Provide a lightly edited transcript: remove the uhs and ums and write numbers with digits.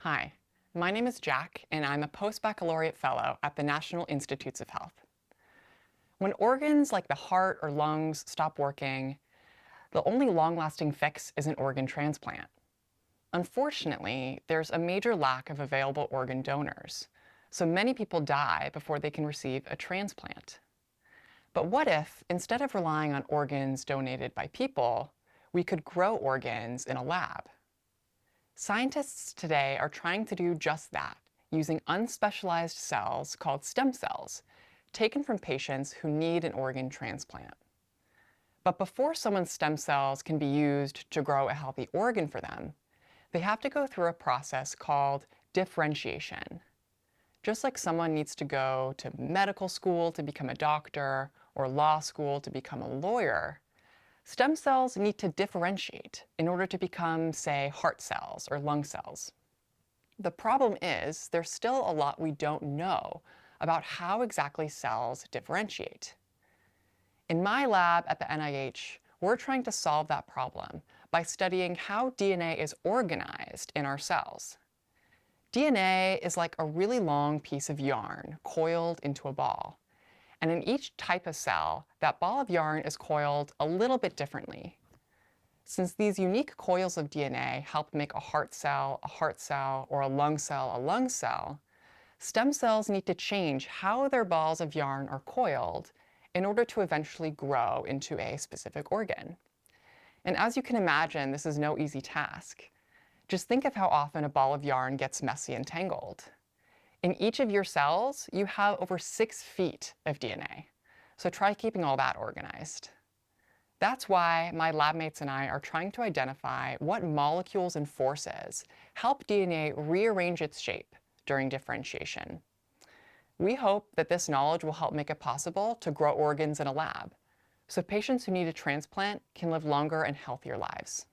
Hi, my name is Jack, and I'm a postbaccalaureate fellow at the National Institutes of Health. When organs like the heart or lungs stop working, the only long-lasting fix is an organ transplant. Unfortunately, there's a major lack of available organ donors, so many people die before they can receive a transplant. But what if, instead of relying on organs donated by people, we could grow organs in a lab? Scientists today are trying to do just that, using unspecialized cells called stem cells, taken from patients who need an organ transplant. But before someone's stem cells can be used to grow a healthy organ for them, they have to go through a process called differentiation. Just like someone needs to go to medical school to become a doctor or law school to become a lawyer, stem cells need to differentiate in order to become, say, heart cells or lung cells. The problem is there's still a lot we don't know about how exactly cells differentiate. In my lab at the NIH, we're trying to solve that problem by studying how DNA is organized in our cells. DNA is like a really long piece of yarn coiled into a ball. And in each type of cell, that ball of yarn is coiled a little bit differently. Since these unique coils of DNA help make a heart cell, or a lung cell, stem cells need to change how their balls of yarn are coiled in order to eventually grow into a specific organ. And as you can imagine, this is no easy task. Just think of how often a ball of yarn gets messy and tangled. In each of your cells, you have over 6 feet of DNA. So try keeping all that organized. That's why my lab mates and I are trying to identify what molecules and forces help DNA rearrange its shape during differentiation. We hope that this knowledge will help make it possible to grow organs in a lab, so patients who need a transplant can live longer and healthier lives.